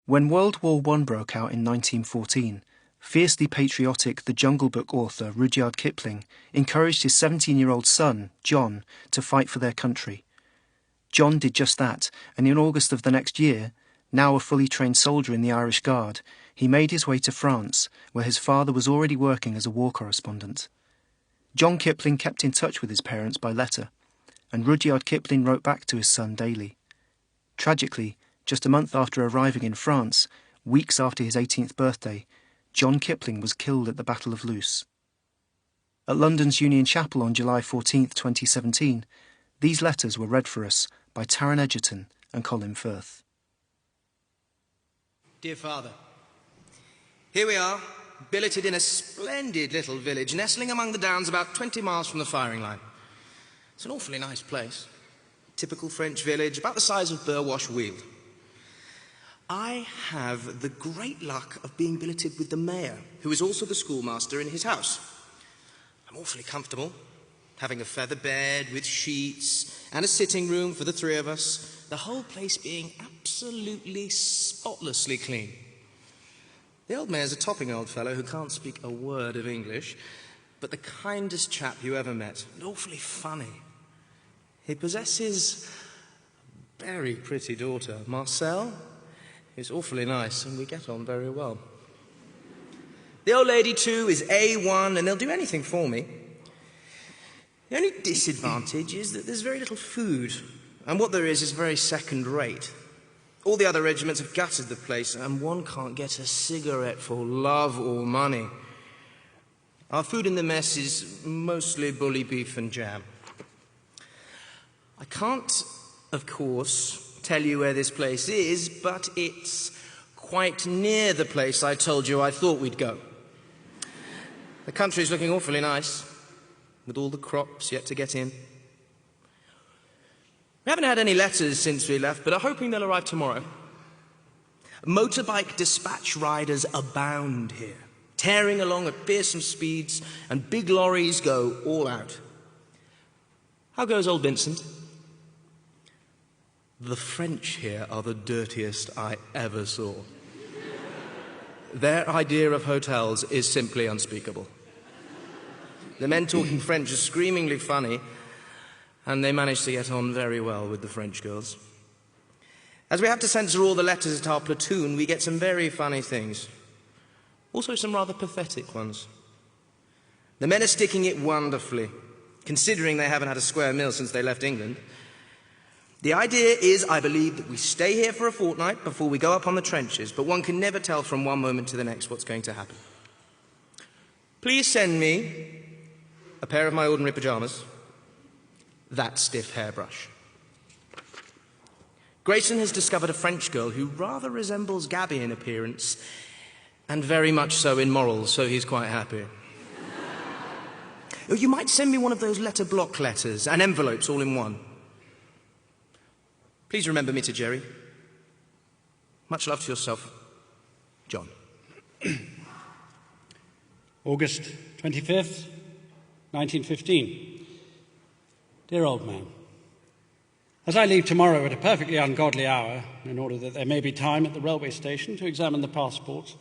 When World War I broke out in 1914, fiercely patriotic The Jungle Book author Rudyard Kipling encouraged his 17-year-old son, John, to fight for their country. John did just that, and in August of the next year, now a fully trained soldier in the Irish Guard, he made his way to France, where his father was already working as a war correspondent. John Kipling kept in touch with his parents by letter, and Rudyard Kipling wrote back to his son daily. Tragically, just a month after arriving in France, weeks after his 18th birthday, John Kipling was killed at the Battle of Loos. At London's Union Chapel on July 14, 2017, these letters were read for us by Taron Egerton and Colin Firth. Dear Father, here we are, billeted in a splendid little village nestling among the downs about 20 miles from the firing line. It's an awfully nice place. Typical French village, about the size of Burwash Weald. I have the great luck of being billeted with the mayor, who is also the schoolmaster in his house. I'm awfully comfortable, having a feather bed with sheets and a sitting room for the three of us, the whole place being absolutely spotlessly clean. The old mayor's a topping old fellow who can't speak a word of English, but the kindest chap you ever met, and awfully funny. He possesses a very pretty daughter, Marcel, who's awfully nice, and we get on very well. The old lady, too, is A1, and they'll do anything for me. The only disadvantage is that there's very little food, and what there is very second-rate. All the other regiments have gutted the place, and one can't get a cigarette for love or money. Our food in the mess is mostly bully beef and jam. I can't, of course, tell you where this place is, but it's quite near the place I told you I thought we'd go. The country's looking awfully nice, with all the crops yet to get in. We haven't had any letters since we left, but are hoping they'll arrive tomorrow. Motorbike dispatch riders abound here, tearing along at fearsome speeds, and big lorries go all out. How goes old Vincent? The French here are the dirtiest I ever saw. Their idea of hotels is simply unspeakable. The men talking French are screamingly funny, and they manage to get on very well with the French girls. As we have to censor all the letters at our platoon, we get some very funny things. Also some rather pathetic ones. The men are sticking it wonderfully, considering they haven't had a square meal since they left England. The idea is, I believe, that we stay here for a fortnight before we go up on the trenches, but one can never tell from one moment to the next what's going to happen. Please send me a pair of my ordinary pyjamas, that stiff hairbrush. Grayson has discovered a French girl who rather resembles Gabby in appearance, and very much so in morals, so he's quite happy. You might send me one of those letter block letters and envelopes all in one. Please remember me to Jerry. Much love to yourself, John. August 25th, 1915. Dear old man, as I leave tomorrow at a perfectly ungodly hour, in order that there may be time at the railway station to examine the passports,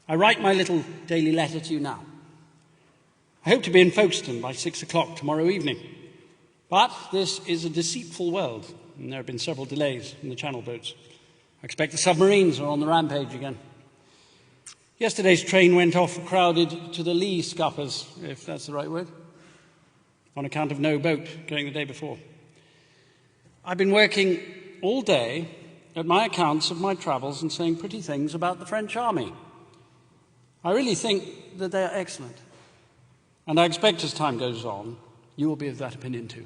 I write my little daily letter to you now. I hope to be in Folkestone by 6 o'clock tomorrow evening. But this is a deceitful world, and there have been several delays in the Channel boats. I expect the submarines are on the rampage again. Yesterday's train went off crowded to the lee scuppers, if that's the right word, on account of no boat going the day before. I've been working all day at my accounts of my travels and saying pretty things about the French army. I really think that they are excellent. And I expect as time goes on, you will be of that opinion too.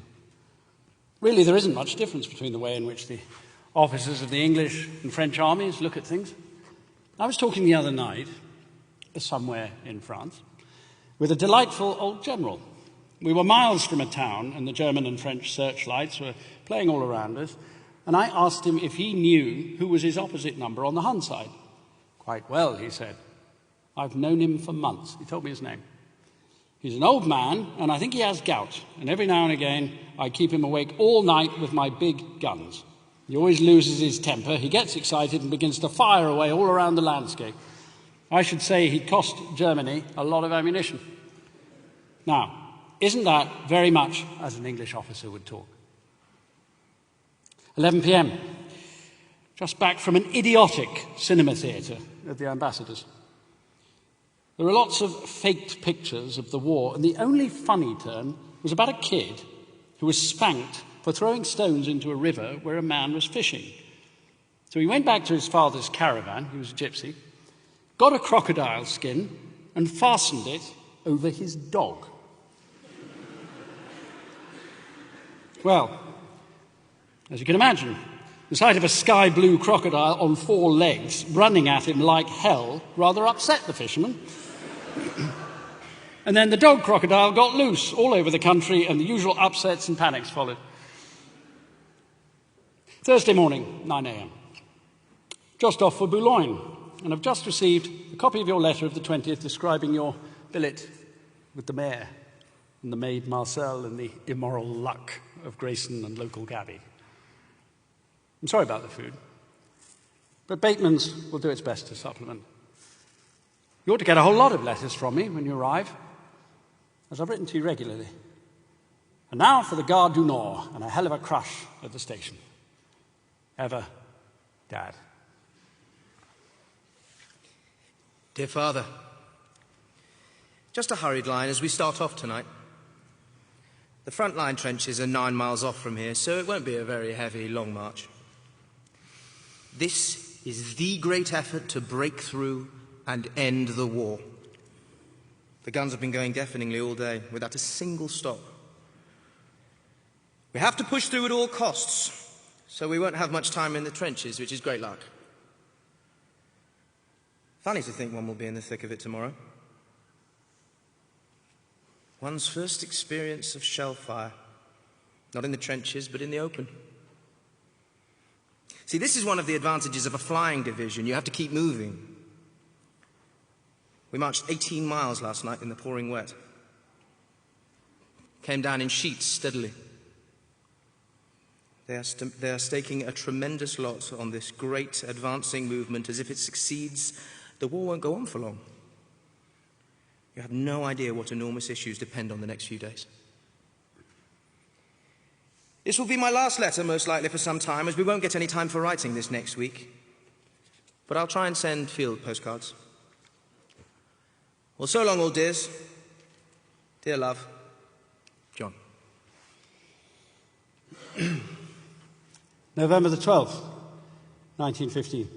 Really, there isn't much difference between the way in which the officers of the English and French armies look at things. I was talking the other night, somewhere in France, with a delightful old general. We were miles from a town, and the German and French searchlights were playing all around us, and I asked him if he knew who was his opposite number on the Hun side. Quite well, he said. I've known him for months. He told me his name. He's an old man, and I think he has gout, and every now and again I keep him awake all night with my big guns. He always loses his temper. He gets excited and begins to fire away all around the landscape. I should say he cost Germany a lot of ammunition. Now, isn't that very much as an English officer would talk? 11 p.m. Just back from an idiotic cinema theatre at the Ambassador's. There are lots of faked pictures of the war, and the only funny turn was about a kid who was spanked for throwing stones into a river where a man was fishing. So he went back to his father's caravan, he was a gypsy, got a crocodile skin and fastened it over his dog. Well, as you can imagine, the sight of a sky-blue crocodile on 4 legs running at him like hell rather upset the fisherman. And then the dog crocodile got loose all over the country, and the usual upsets and panics followed. Thursday morning, 9 a.m. Just off for Boulogne, and I've just received a copy of your letter of the 20th describing your billet with the mayor and the maid Marcel and the immoral luck of Grayson and local Gabby. I'm sorry about the food, but Bateman's will do its best to supplement. You ought to get a whole lot of letters from me when you arrive, as I've written to you regularly. And now for the Gare du Nord and a hell of a crush at the station. Ever, Dad. Dear Father, just a hurried line as we start off tonight. The front line trenches are 9 miles off from here, so it won't be a very heavy, long march. This is the great effort to break through and end the war. The guns have been going deafeningly all day, without a single stop. We have to push through at all costs, so we won't have much time in the trenches, which is great luck. Funny to think one will be in the thick of it tomorrow. One's first experience of shell fire, not in the trenches, but in the open. See, this is one of the advantages of a flying division. You have to keep moving. We marched 18 miles last night in the pouring wet. Came down in sheets steadily. They are staking a tremendous lot on this great advancing movement. As if it succeeds, the war won't go on for long. You have no idea what enormous issues depend on the next few days. This will be my last letter, most likely for some time, as we won't get any time for writing this next week. But I'll try and send field postcards. Well, so long, all dears. Dear love, John. November the 12th, 1915.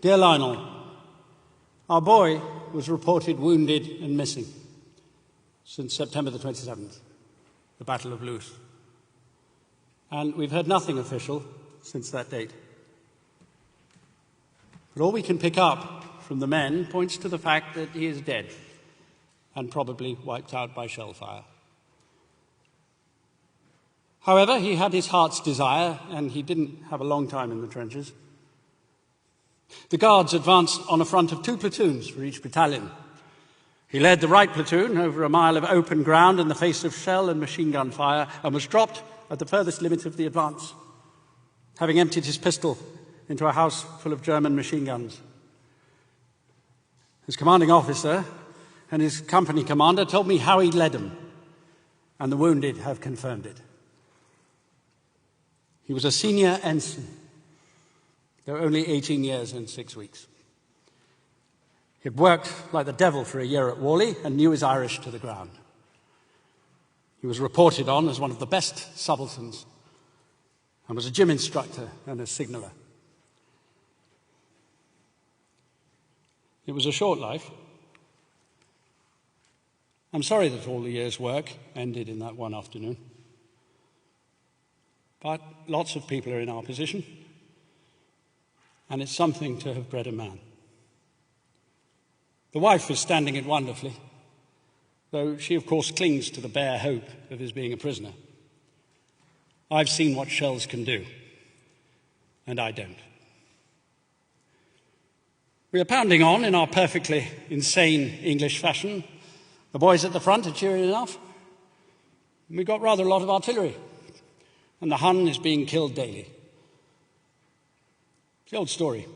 Dear Lionel, our boy was reported wounded and missing since September the 27th, the Battle of Loos. And we've heard nothing official since that date. But all we can pick up from the men points to the fact that he is dead and probably wiped out by shell fire. However, he had his heart's desire, and he didn't have a long time in the trenches. The Guards advanced on a front of 2 platoons for each battalion. He led the right platoon over a mile of open ground in the face of shell and machine gun fire, and was dropped at the furthest limit of the advance, having emptied his pistol into a house full of German machine guns. His commanding officer and his company commander told me how he led them, and the wounded have confirmed it. He was a senior ensign, though only 18 years and 6 weeks. He had worked like the devil for a year at Whalley and knew his Irish to the ground. He was reported on as one of the best subalterns and was a gym instructor and a signaller. It was a short life. I'm sorry that all the year's work ended in that one afternoon. But lots of people are in our position, and it's something to have bred a man. The wife is standing it wonderfully, though she, of course, clings to the bare hope of his being a prisoner. I've seen what shells can do, and I don't. We are pounding on in our perfectly insane English fashion. The boys at the front are cheery enough. We've got rather a lot of artillery. and the Hun is being killed daily. It's the old story.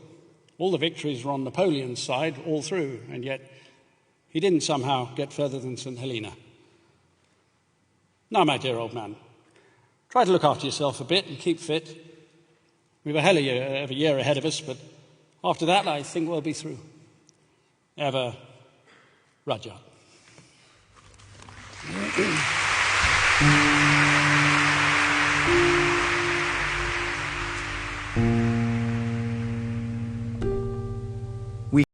All the victories were on Napoleon's side all through, and yet he didn't somehow get further than St. Helena. Now, my dear old man, try to look after yourself a bit and keep fit. We've a hell of a year ahead of us, but after that, I think we'll be through. Ever, Rudyard.